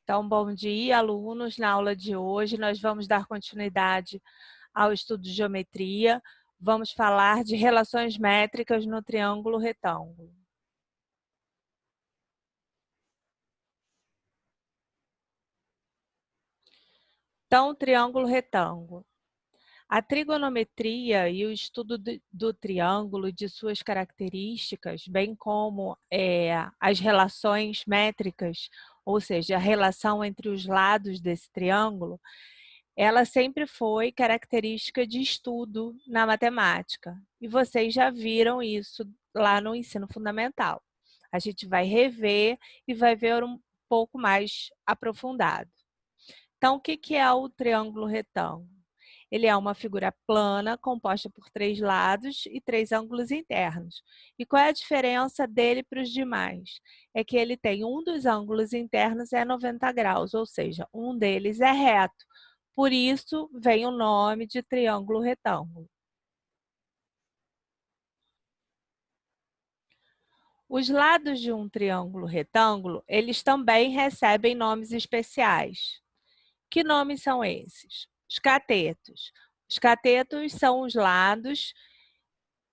Então, bom dia, alunos. Na aula de hoje, nós vamos dar continuidade ao estudo de geometria. Vamos falar de relações métricas no triângulo retângulo. Então, triângulo retângulo. A trigonometria e o estudo do triângulo e de suas características, bem como as relações métricas, ou seja, a relação entre os lados desse triângulo, ela sempre foi característica de estudo na matemática. E vocês já viram isso lá no ensino fundamental. A gente vai rever e vai ver um pouco mais aprofundado. Então, o que é o triângulo retângulo? Ele é uma figura plana, composta por 3 lados e 3 ângulos internos. E qual é a diferença dele para os demais? É que ele tem um dos ângulos internos é 90 graus, ou seja, um deles é reto. Por isso, vem o nome de triângulo retângulo. Os lados de um triângulo retângulo, eles também recebem nomes especiais. Que nomes são esses? Os catetos. Os catetos são os lados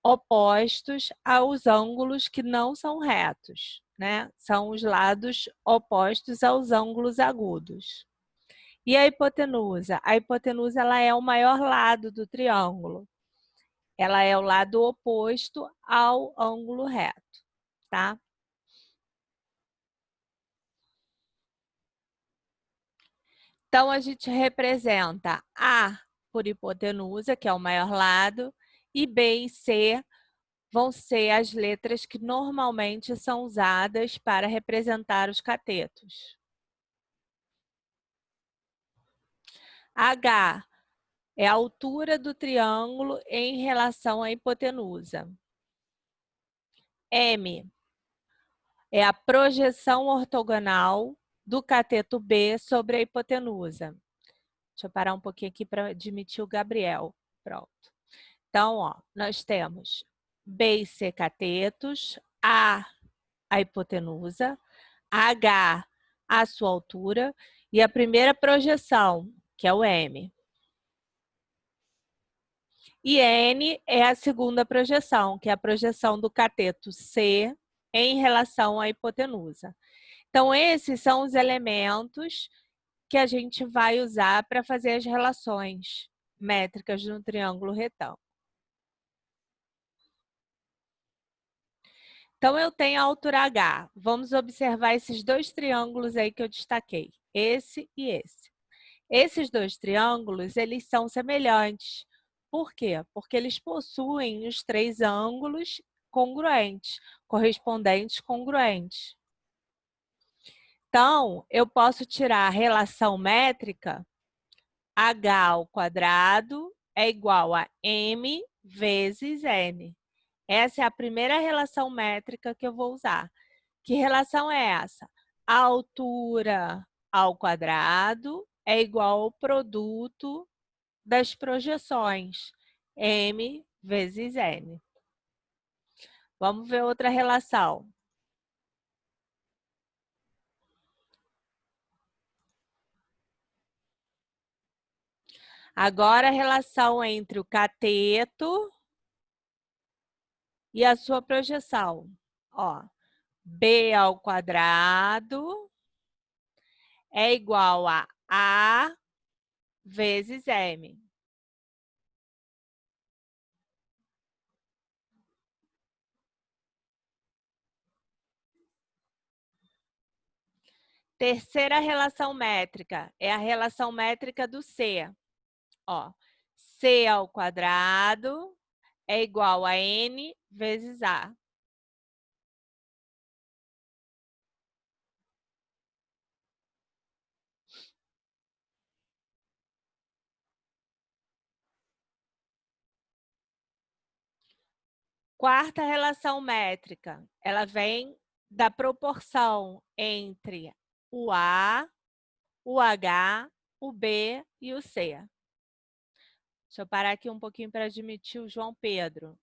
opostos aos ângulos que não são retos, né? São os lados opostos aos ângulos agudos. E a hipotenusa? A hipotenusa ela é o maior lado do triângulo. Ela é o lado oposto ao ângulo reto, tá? Então, a gente representa A por hipotenusa, que é o maior lado, e B e C vão ser as letras que normalmente são usadas para representar os catetos. H é a altura do triângulo em relação à hipotenusa. M é a projeção ortogonal do cateto B sobre a hipotenusa. Deixa eu parar um pouquinho aqui para admitir o Gabriel. Pronto. Então, ó, nós temos B e C catetos, a hipotenusa, H a sua altura e a primeira projeção, que é o M. E N é a segunda projeção, que é a projeção do cateto C em relação à hipotenusa. Então, esses são os elementos que a gente vai usar para fazer as relações métricas no triângulo retângulo. Então, eu tenho a altura H. Vamos observar esses dois triângulos aí que eu destaquei, esse e esse. Esses dois triângulos, eles são semelhantes. Por quê? Porque eles possuem os 3 ângulos congruentes, correspondentes congruentes. Então, eu posso tirar a relação métrica H ao quadrado é igual a M vezes N. Essa é a primeira relação métrica que eu vou usar. Que relação é essa? A altura ao quadrado é igual ao produto das projeções, M vezes N. Vamos ver outra relação. Agora, a relação entre o cateto e a sua projeção. Ó, B ao quadrado é igual a A vezes M. Terceira relação métrica é a relação métrica do C. Ó, C ao quadrado é igual a N vezes A. Quarta relação métrica, ela vem da proporção entre o A, o H, o B e o C. Deixa eu parar aqui um pouquinho para admitir o João Pedro.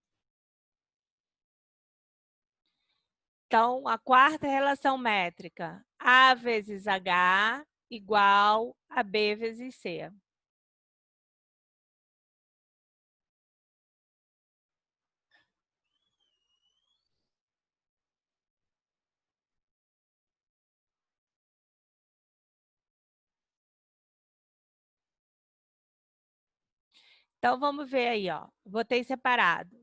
Então, a quarta relação métrica, A vezes H igual a B vezes C. Então, vamos ver aí, ó. Botei separado.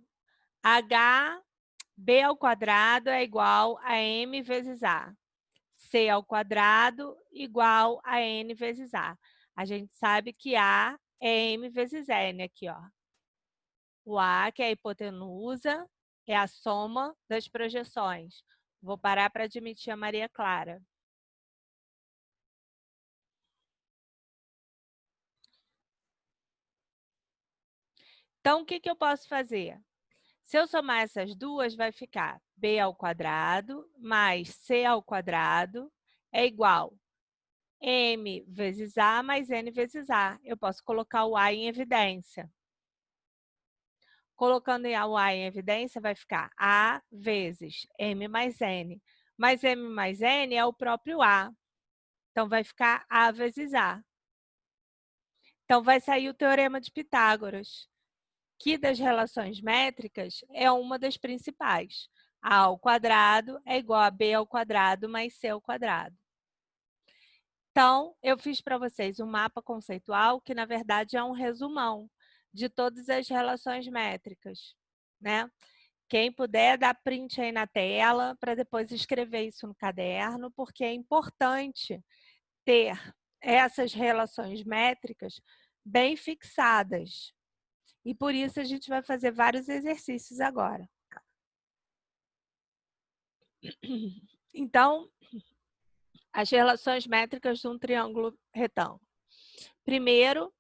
B ao quadrado é igual a M vezes A. C ao quadrado igual a N vezes A. A gente sabe que A é M vezes N aqui, ó. O A, que é a hipotenusa, é a soma das projeções. Vou parar para admitir a Maria Clara. Então, o que eu posso fazer? Se eu somar essas duas, vai ficar B ao quadrado mais C ao quadrado é igual a M vezes A mais N vezes A. Eu posso colocar o A em evidência. Colocando o A em evidência, vai ficar A vezes M mais N. Mas M mais N é o próprio A. Então, vai ficar A vezes A. Então, vai sair o Teorema de Pitágoras, que das relações métricas é uma das principais. A ao quadrado é igual a B ao quadrado mais C ao quadrado. Então, eu fiz para vocês um mapa conceitual que, na verdade, é um resumão de todas as relações métricas, né? Quem puder, dá print aí na tela para depois escrever isso no caderno, porque é importante ter essas relações métricas bem fixadas. E por isso a gente vai fazer vários exercícios agora. Então, as relações métricas de um triângulo retângulo. Primeiro,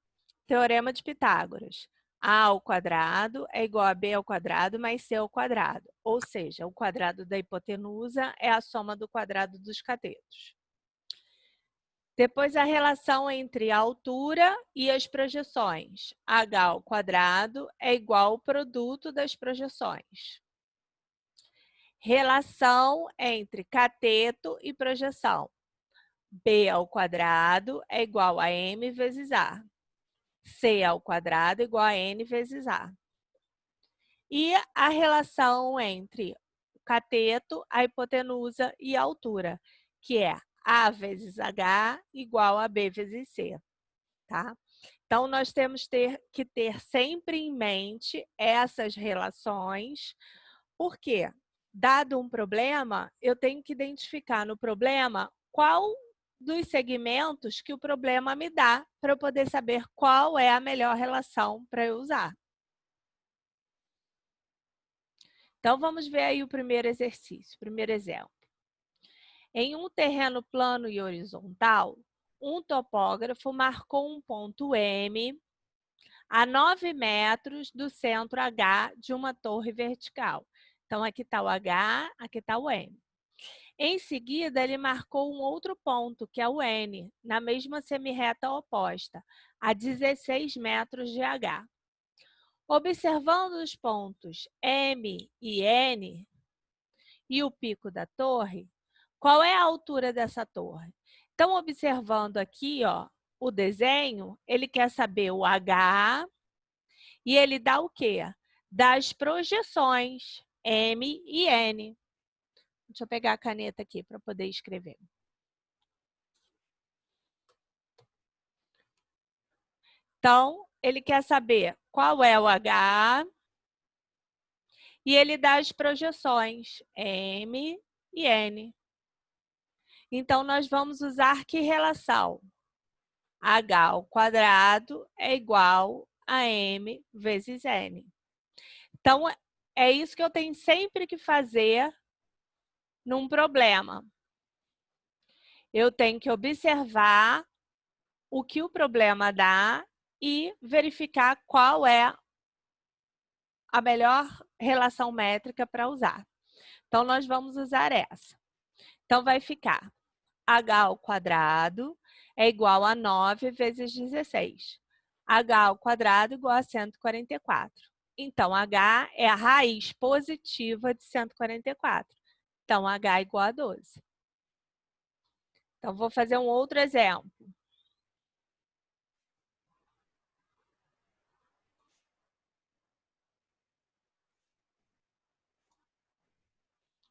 Teorema de Pitágoras. A ao quadrado é igual a B ao quadrado mais C ao quadrado. Ou seja, o quadrado da hipotenusa é a soma do quadrado dos catetos. Depois, a relação entre a altura e as projeções. H ao quadrado é igual ao produto das projeções. Relação entre cateto e projeção. B ao quadrado é igual a M vezes A. C ao quadrado é igual a N vezes A. E a relação entre o cateto, a hipotenusa e a altura, que é A vezes H igual a B vezes C. Tá? Então, nós temos que ter sempre em mente essas relações, porque, dado um problema, eu tenho que identificar no problema qual dos segmentos que o problema me dá, para eu poder saber qual é a melhor relação para eu usar. Então, vamos ver aí o primeiro exercício, o primeiro exemplo. Em um terreno plano e horizontal, um topógrafo marcou um ponto M a 9 metros do centro H de uma torre vertical. Então, aqui está o H, aqui está o M. Em seguida, ele marcou um outro ponto, que é o N, na mesma semirreta oposta, a 16 metros de H. Observando os pontos M e N e o pico da torre, qual é a altura dessa torre? Então, observando aqui, ó, o desenho, ele quer saber o H e ele dá o quê? Das projeções M e N. Deixa eu pegar a caneta aqui para poder escrever. Então, ele quer saber qual é o H e ele dá as projeções M e N. Então, nós vamos usar que relação? H ao quadrado é igual a M vezes N. Então, é isso que eu tenho sempre que fazer num problema. Eu tenho que observar o que o problema dá e verificar qual é a melhor relação métrica para usar. Então, nós vamos usar essa. Então, vai ficar H ao quadrado é igual a 9 vezes 16. H ao quadrado igual a 144. Então, H é a raiz positiva de 144. Então, H igual a 12. Então, vou fazer um outro exemplo.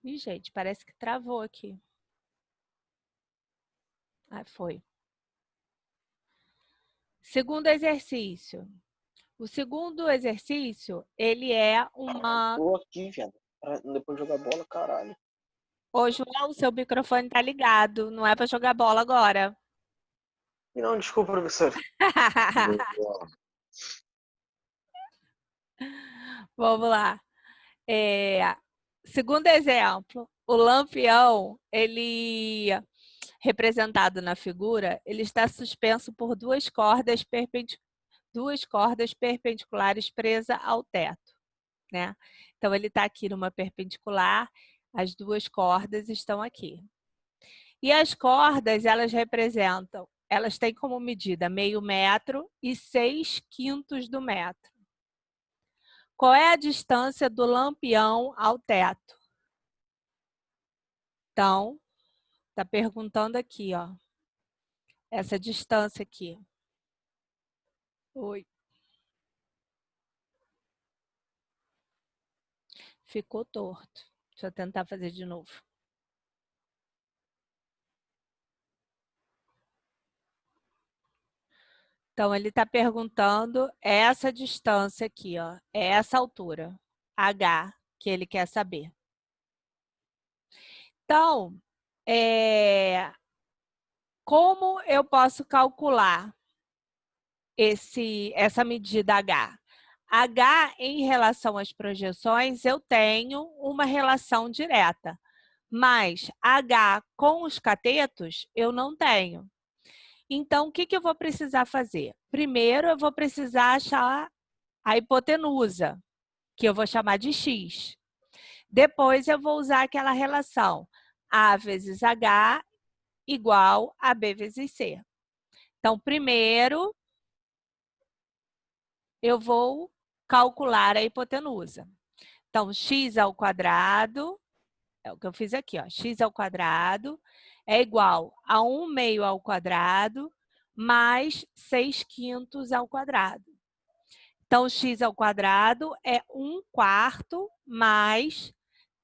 Ih, gente, parece que travou aqui. Ah, foi. Segundo exercício. O segundo exercício, ele é uma... Tô aqui, viado. Pra depois jogar bola, caralho. Ô, João, seu microfone tá ligado. Não é para jogar bola agora. Não, desculpa, professor. Boa. Vamos lá. Segundo exemplo, o lampião, ele, representado na figura, ele está suspenso por duas cordas perpendiculares presas ao teto, né? Então, ele está aqui numa perpendicular, as duas cordas estão aqui. E as cordas, elas têm como medida meio metro e 6/5 do metro. Qual é a distância do lampião ao teto? Então, está perguntando aqui, ó, essa distância aqui. Oi. Ficou torto. Deixa eu tentar fazer de novo. Então, ele está perguntando essa distância aqui, ó, é essa altura, H, que ele quer saber. Então, como eu posso calcular essa medida H? H, em relação às projeções, eu tenho uma relação direta, mas H com os catetos, eu não tenho. Então, o que eu vou precisar fazer? Primeiro, eu vou precisar achar a hipotenusa, que eu vou chamar de X. Depois, eu vou usar aquela relação A vezes H igual a B vezes C. Então, primeiro, eu vou calcular a hipotenusa. Então, x ao quadrado, é o que eu fiz aqui, ó, x ao quadrado é igual a 1/2 ao quadrado mais 6/5 ao quadrado. Então, x ao quadrado é 1/4 mais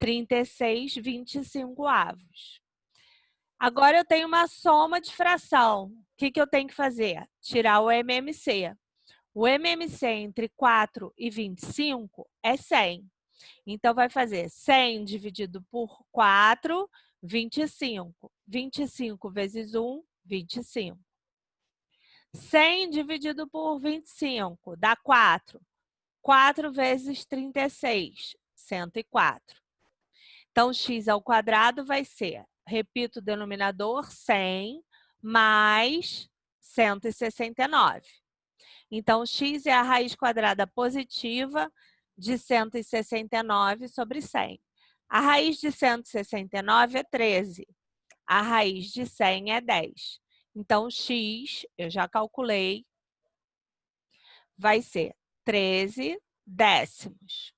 36/25. Agora, eu tenho uma soma de fração. O que eu tenho que fazer? Tirar o MMC. O MMC entre 4 e 25 é 100. Então, vai fazer 100 dividido por 4, 25. 25 vezes 1, 25. 100 dividido por 25 dá 4. 4 vezes 36, 104. Então, x ao quadrado vai ser, repito o denominador, 100 mais 169. Então, x é a raiz quadrada positiva de 169 sobre 100. A raiz de 169 é 13. A raiz de 100 é 10. Então, x, eu já calculei, vai ser 13 décimos.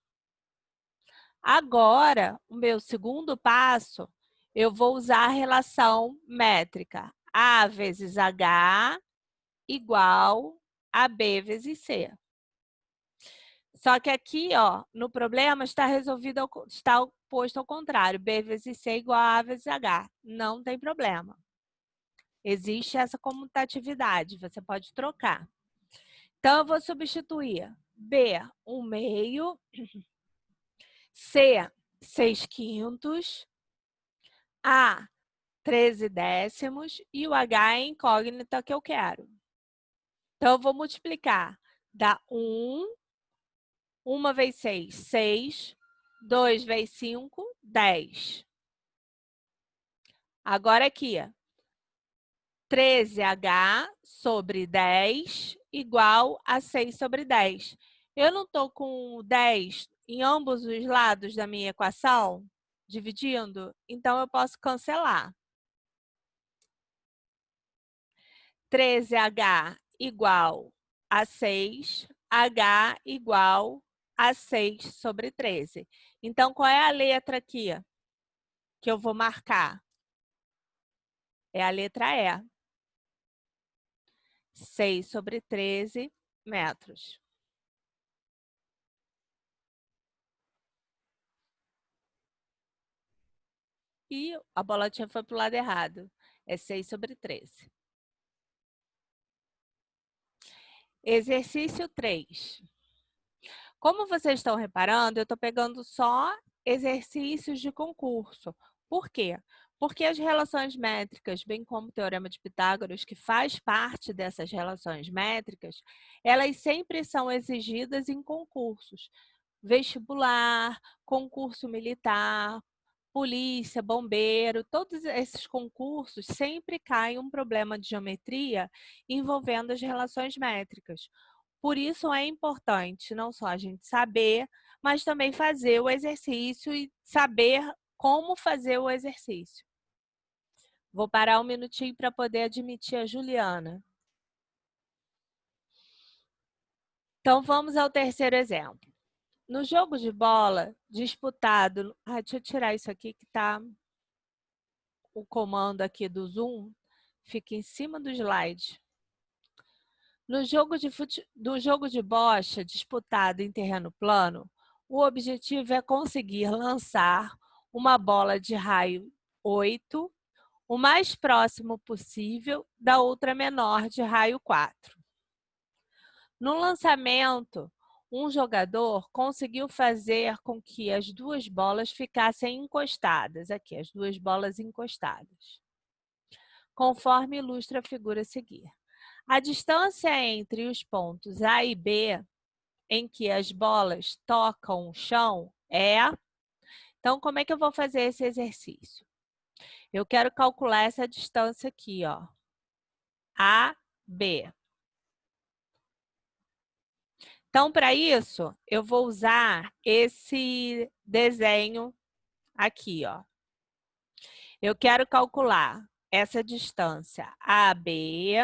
Agora, o meu segundo passo, eu vou usar a relação métrica A vezes H igual a B vezes C. Só que aqui, ó, no problema, está resolvido, está posto ao contrário. B vezes C igual a A vezes H. Não tem problema. Existe essa comutatividade, você pode trocar. Então, eu vou substituir B, 1/2, C, 6/5, A, 13 décimos e o H é a incógnita que eu quero. Então, eu vou multiplicar. Dá 1, 1 vezes 6, 6. 2 vezes 5, 10. Agora aqui, 13H sobre 10 igual a 6 sobre 10. Eu não estou com 10 em ambos os lados da minha equação, dividindo, então eu posso cancelar. 13H igual a 6, H igual a 6 sobre 13. Então, qual é a letra aqui que eu vou marcar? É a letra E. 6/13 metros. E a bolotinha foi para o lado errado. É 6/13. Exercício 3. Como vocês estão reparando, eu estou pegando só exercícios de concurso. Por quê? Porque as relações métricas, bem como o Teorema de Pitágoras, que faz parte dessas relações métricas, elas sempre são exigidas em concursos. Vestibular, concurso militar, polícia, bombeiro, todos esses concursos sempre caem um problema de geometria envolvendo as relações métricas. Por isso é importante não só a gente saber, mas também fazer o exercício e saber como fazer o exercício. Vou parar um minutinho para poder admitir a Juliana. Então, vamos ao terceiro exemplo. No jogo de bola disputado... deixa eu tirar isso aqui que está... O comando aqui do Zoom fica em cima do slide. No jogo de bocha disputado em terreno plano, o objetivo é conseguir lançar uma bola de raio 8 o mais próximo possível da outra menor de raio 4. No lançamento, um jogador conseguiu fazer com que as duas bolas ficassem encostadas, aqui, as duas bolas encostadas, conforme ilustra a figura a seguir. A distância entre os pontos A e B, em que as bolas tocam o chão, é... Então, como é que eu vou fazer esse exercício? Eu quero calcular essa distância aqui, ó. A, B. Então, para isso, eu vou usar esse desenho aqui, ó. Eu quero calcular essa distância AB.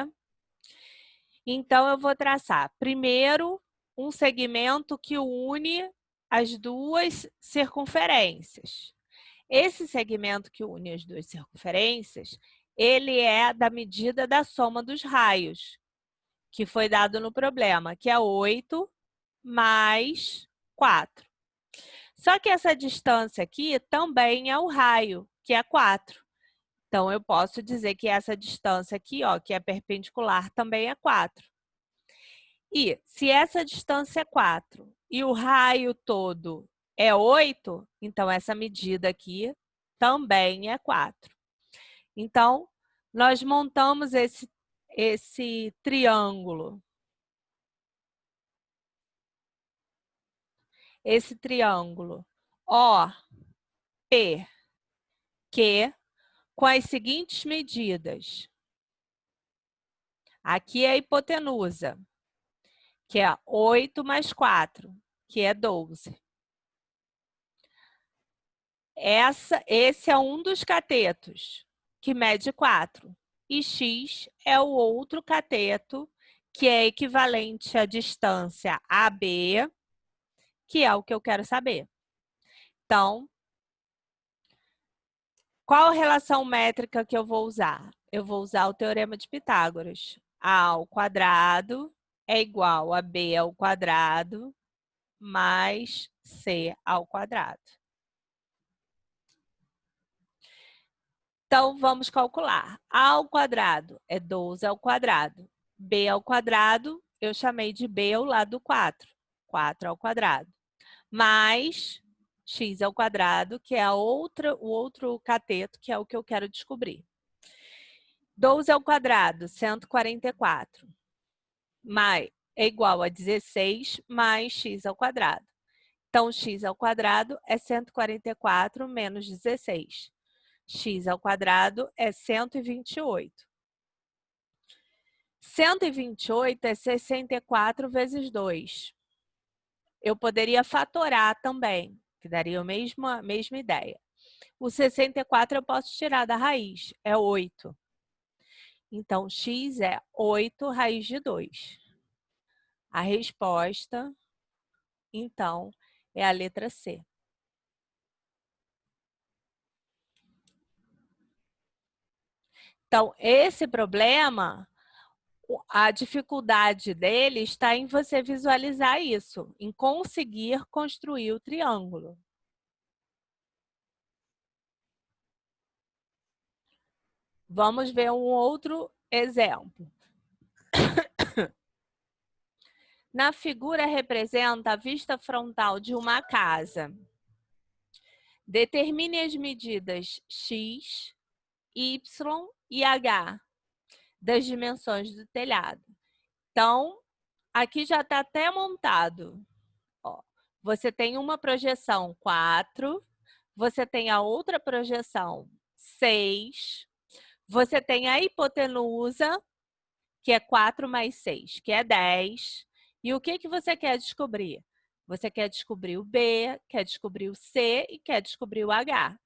Então, eu vou traçar primeiro um segmento que une as duas circunferências. Esse segmento que une as duas circunferências, ele é da medida da soma dos raios, que foi dado no problema, que é 8 mais 4. Só que essa distância aqui também é o raio, que é 4. Então, eu posso dizer que essa distância aqui, ó, que é perpendicular, também é 4. E se essa distância é 4 e o raio todo é 8, então essa medida aqui também é 4. Então, nós montamos esse triângulo. Esse triângulo OP, que com as seguintes medidas. Aqui é a hipotenusa, que é 8 mais 4, que é 12. Esse é um dos catetos, que mede 4. E X é o outro cateto, que é equivalente à distância AB, que é o que eu quero saber. Então, qual a relação métrica que eu vou usar? Eu vou usar o Teorema de Pitágoras. A ao quadrado é igual a B ao quadrado mais C ao quadrado. Então, vamos calcular. A ao quadrado é 12 ao quadrado. B ao quadrado, eu chamei de B ao lado 4. 4 ao quadrado. Mais x ao quadrado, que é o outro cateto, que é o que eu quero descobrir. 12 ao quadrado, 144. É igual a 16 mais x ao quadrado. Então, x ao quadrado é 144 menos 16. X ao quadrado é 128. 128 é 64 vezes 2. Eu poderia fatorar também, que daria a mesma ideia. O 64 eu posso tirar da raiz, é 8. Então, x é 8 raiz de 2. A resposta, então, é a letra C. Então, esse problema, a dificuldade dele está em você visualizar isso, em conseguir construir o triângulo. Vamos ver um outro exemplo. Na figura representa a vista frontal de uma casa. Determine as medidas x, y e h das dimensões do telhado. Então, aqui já está até montado. Ó, você tem uma projeção 4, você tem a outra projeção 6, você tem a hipotenusa, que é 4 mais 6, que é 10. E o que você quer descobrir? Você quer descobrir o B, quer descobrir o C e quer descobrir o H.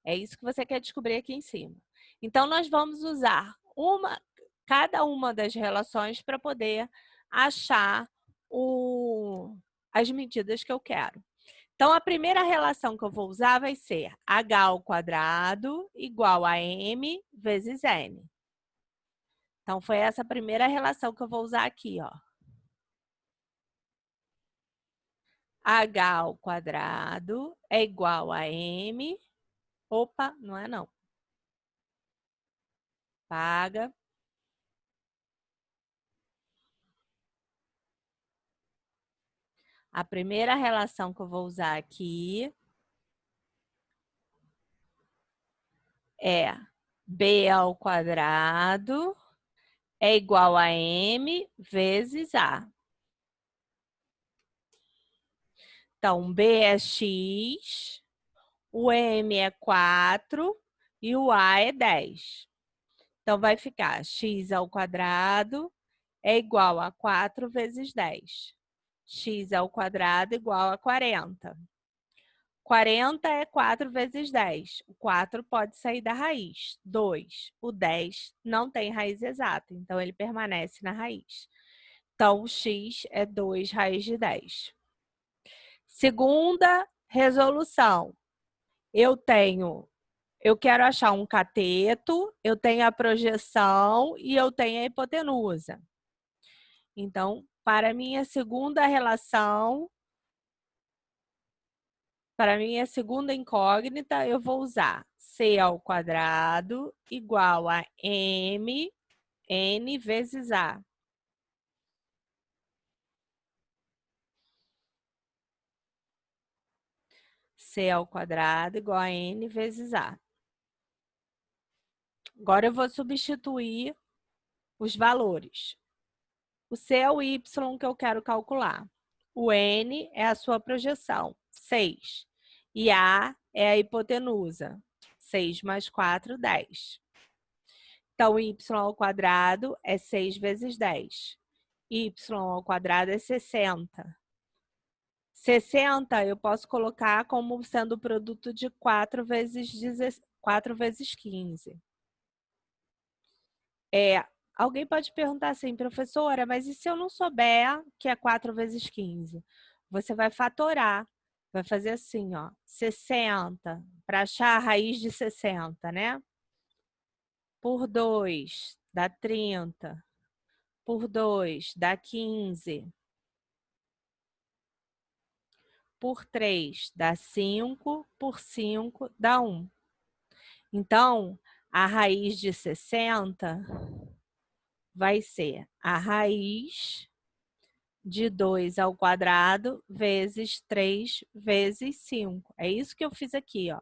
É isso que você quer descobrir aqui em cima. Então, nós vamos usar cada uma das relações para poder achar as medidas que eu quero. Então, a primeira relação que eu vou usar vai ser h² igual a m vezes n. Então, foi essa primeira relação que eu vou usar aqui, ó. h² é igual a m... Opa, não é não. Paga. A primeira relação que eu vou usar aqui é b² é igual a m vezes a. Então, b é x, o m é 4 e o a é 10. Então, vai ficar x² é igual a 4 vezes 10. x² igual a 40. 40 é 4 vezes 10. O 4 pode sair da raiz. 2. O 10 não tem raiz exata, então ele permanece na raiz. Então, o x é 2 raiz de 10. Segunda resolução. Eu quero achar um cateto, eu tenho a projeção e eu tenho a hipotenusa. Então, para minha segunda relação, para minha segunda incógnita, eu vou usar c² igual a m n vezes a. c² igual a n vezes a. Agora eu vou substituir os valores. O c é o y que eu quero calcular. O n é a sua projeção, 6. E a é a hipotenusa, 6 mais 4, 10. Então, y² é 6 vezes 10. Y² é 60. 60 eu posso colocar como sendo o produto de 4 vezes 15. Alguém pode perguntar assim, professora, mas e se eu não souber que é 4 vezes 15? Você vai fatorar. Vai fazer assim, ó, 60, para achar a raiz de 60, né? Por 2 dá 30. Por 2 dá 15. Por 3 dá 5. Por 5 dá 1. Então, a raiz de 60 vai ser a raiz de 2² vezes 3 vezes 5. É isso que eu fiz aqui, ó.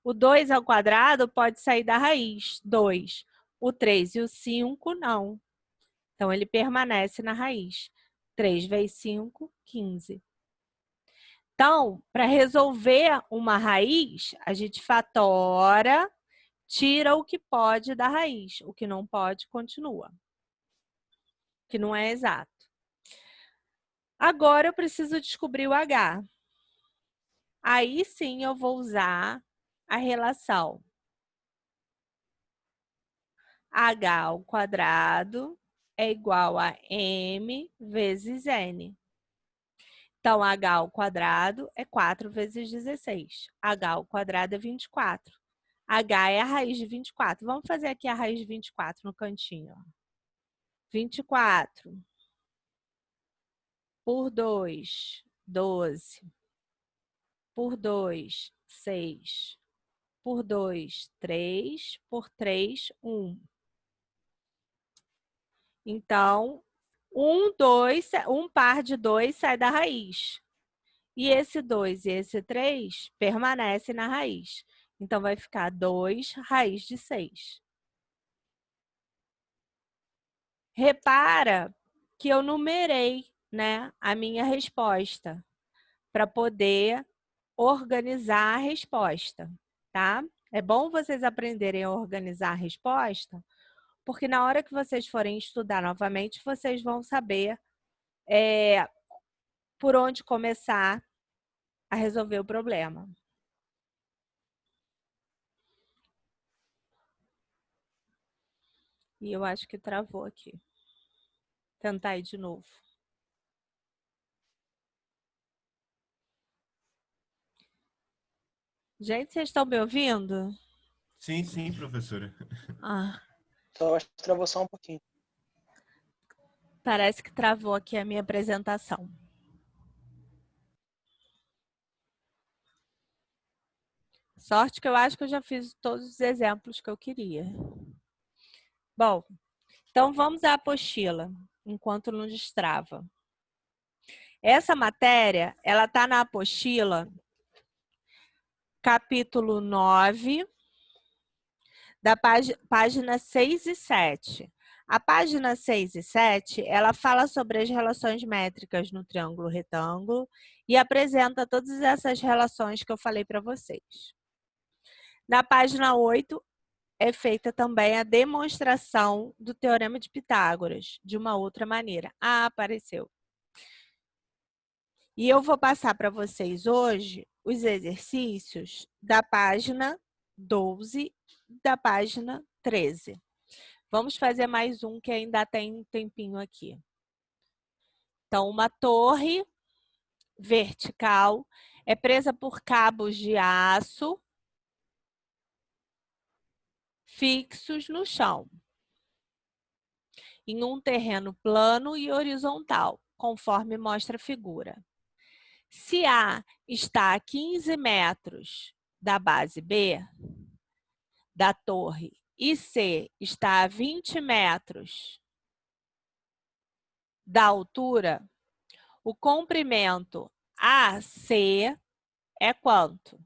O 2² pode sair da raiz, 2. O 3 e o 5, não. Então, ele permanece na raiz. 3 vezes 5, 15. Então, para resolver uma raiz, a gente fatora, tira o que pode da raiz. O que não pode, continua. Que não é exato. Agora, eu preciso descobrir o H. Aí, sim, eu vou usar a relação h² é igual a m vezes n. Então, h² é 4 vezes 16. h² é 24. H é a raiz de 24. Vamos fazer aqui a raiz de 24 no cantinho. 24 por 2, 12. Por 2, 6. Por 2, 3. Por 3, 1. Então, um par de 2 sai da raiz. E esse 2 e esse 3 permanecem na raiz. Então, vai ficar 2 raiz de 6. Repara que eu numerei, né, a minha resposta para poder organizar a resposta, tá? É bom vocês aprenderem a organizar a resposta, porque na hora que vocês forem estudar novamente, vocês vão saber por onde começar a resolver o problema. E eu acho que travou aqui. Tentar ir de novo. Gente, vocês estão me ouvindo? Sim, sim, professora. Ah, Só acho que travou só um pouquinho. parece que travou aqui a minha apresentação. Sorte que eu acho que eu já fiz todos os exemplos que eu queria. Bom, então vamos à apostila, enquanto não destrava. Essa matéria, ela está na apostila, capítulo 9, da página 6 e 7. A página 6 e 7, ela fala sobre as relações métricas no triângulo retângulo e apresenta todas essas relações que eu falei para vocês. Na página 8, é feita também a demonstração do Teorema de Pitágoras, de uma outra maneira. Ah, apareceu. E eu vou passar para vocês hoje os exercícios da página 12, da página 13. Vamos fazer mais um que ainda tem um tempinho aqui. Então, uma torre vertical é presa por cabos de aço fixos no chão, em um terreno plano e horizontal, conforme mostra a figura. Se A está a 15 metros da base B, da torre, e C está a 20 metros da altura, o comprimento AC é quanto?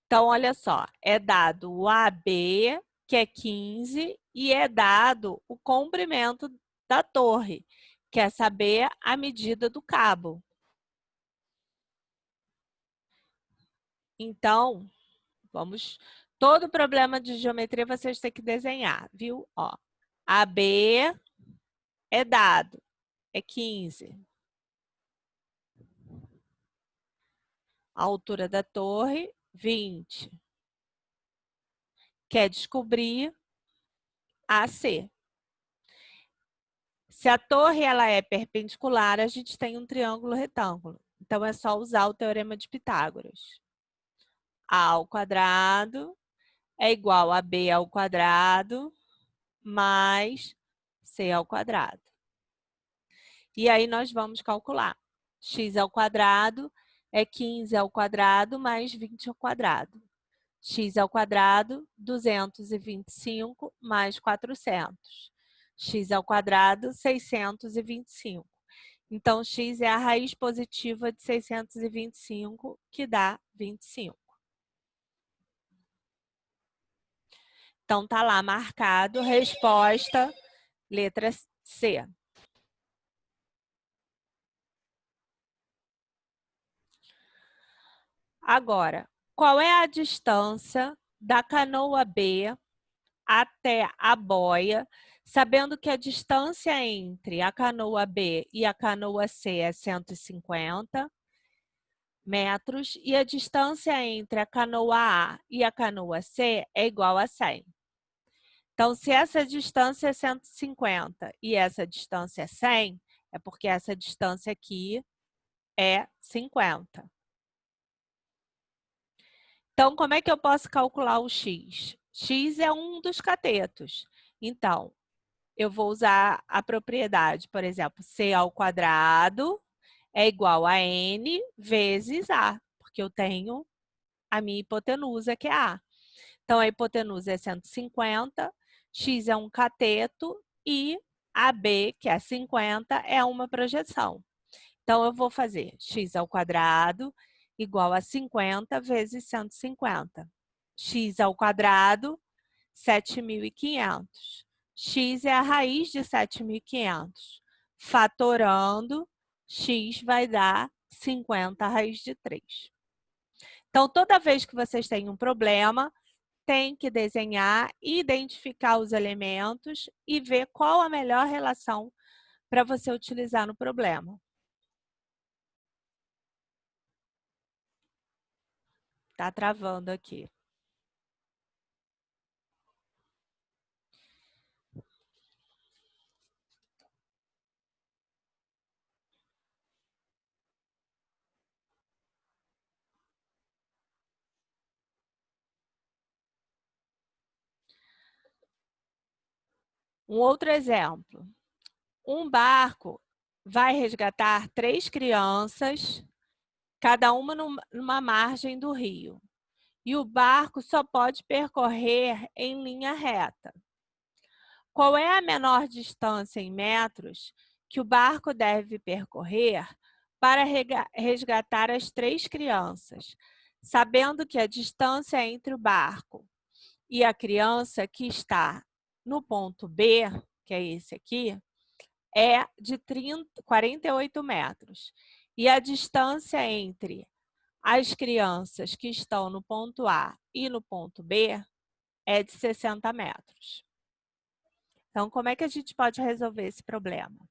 Então, olha só, é dado o AB, que é 15, e é dado o comprimento da torre, que é saber a medida do cabo. Então, vamos... Todo problema de geometria vocês têm que desenhar, viu? Ó, AB é dado, é 15. A altura da torre, 20. Quer descobrir AC. Se a torre ela é perpendicular, a gente tem um triângulo retângulo. Então, é só usar o Teorema de Pitágoras. A ao quadrado é igual a B ao quadrado mais C ao quadrado. E aí, nós vamos calcular. X ao quadrado é 15 ao quadrado mais 20 ao quadrado. X ao quadrado, 225 mais 400. X ao quadrado, 625. Então, x é a raiz positiva de 625, que dá 25. Então, tá lá marcado, resposta, letra C. Agora, qual é a distância da canoa B até a boia, sabendo que a distância entre a canoa B e a canoa C é 150 metros e a distância entre a canoa A e a canoa C é igual a 100. Então, se essa distância é 150 e essa distância é 100, é porque essa distância aqui é 50. Então, como é que eu posso calcular o x? X é um dos catetos. Então, eu vou usar a propriedade, por exemplo, c ao quadrado é igual a n vezes a, porque eu tenho a minha hipotenusa, que é a. Então, a hipotenusa é 150, x é um cateto e AB, que é 50, é uma projeção. Então, eu vou fazer x ao quadrado igual a 50 vezes 150. X ao quadrado, 7.500. X é a raiz de 7.500. Fatorando, x vai dar 50 raiz de 3. Então, toda vez que vocês têm um problema, tem que desenhar, identificar os elementos e ver qual a melhor relação para você utilizar no problema. Tá travando aqui. Um outro exemplo. Um barco vai resgatar 3 crianças, cada uma numa margem do rio. E o barco só pode percorrer em linha reta. Qual é a menor distância em metros que o barco deve percorrer para resgatar as 3 crianças, sabendo que a distância entre o barco e a criança que está no ponto B, que é esse aqui, é de 48 metros. E a distância entre as crianças que estão no ponto A e no ponto B é de 60 metros. Então, como é que a gente pode resolver esse problema?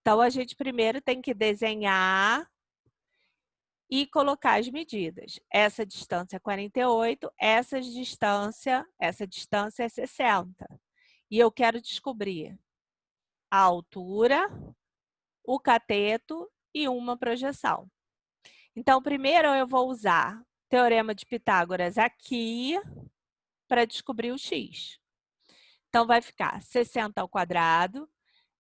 Então, a gente primeiro tem que desenhar e colocar as medidas. Essa distância é 48, essa distância é 60. E eu quero descobrir a altura, o cateto e uma projeção. Então, primeiro eu vou usar o Teorema de Pitágoras aqui para descobrir o x. Então, vai ficar 60 ao quadrado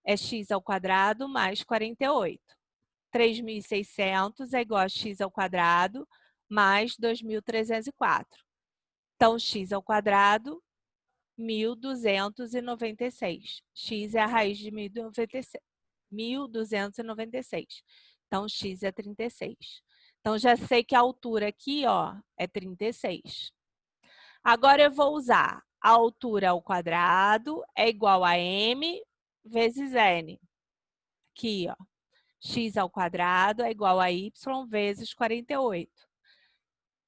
é x ao quadrado mais 48. 3.600 é igual a x ao quadrado mais 2.304. Então, x ao quadrado, 1.296. X é a raiz de 1.296. Então, x é 36. Então, já sei que a altura aqui, ó, é 36. Agora, eu vou usar a altura ao quadrado é igual a m vezes n. Aqui, ó, x ao quadrado é igual a y vezes 48.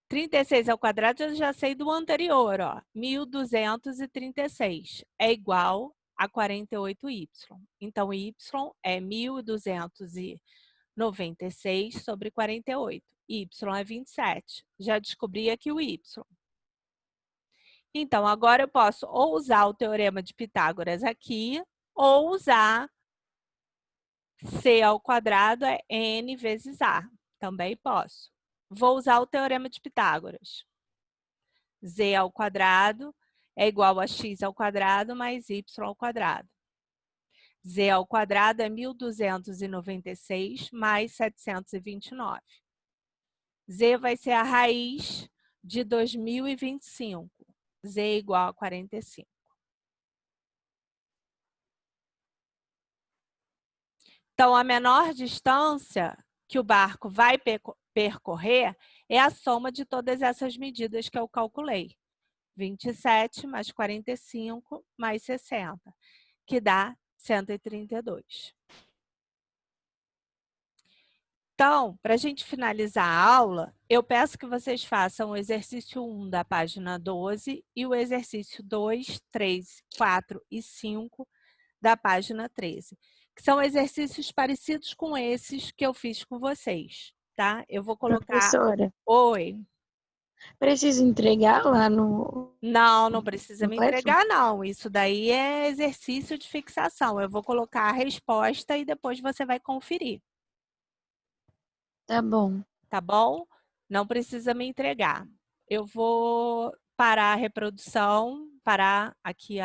36 ao quadrado eu já sei do anterior, ó, 1.236 é igual a 48y. Então, y é 1.296 sobre 48. Y é 27. Já descobri aqui o y. Então, agora eu posso ou usar o Teorema de Pitágoras aqui, ou usar c ao quadrado é n vezes a. Também posso. Vou usar o Teorema de Pitágoras. Z ao quadrado é igual a x ao quadrado mais y ao quadrado. Z ao quadrado é 1.296 mais 729. Z vai ser a raiz de 2025. Z é igual a 45. Então, a menor distância que o barco vai percorrer é a soma de todas essas medidas que eu calculei. 27 mais 45 mais 60, que dá 132. Então, para a gente finalizar a aula, eu peço que vocês façam o exercício 1 da página 12 e o exercício 2, 3, 4 e 5 da página 13, que são exercícios parecidos com esses que eu fiz com vocês, tá? Eu vou colocar... Professora, Oi. preciso entregar lá no... Não precisa me completo? entregar, não. Isso daí é exercício de fixação. Eu vou colocar a resposta e depois você vai conferir. Tá bom. Tá bom? Não precisa me entregar. eu vou parar a reprodução, parar aqui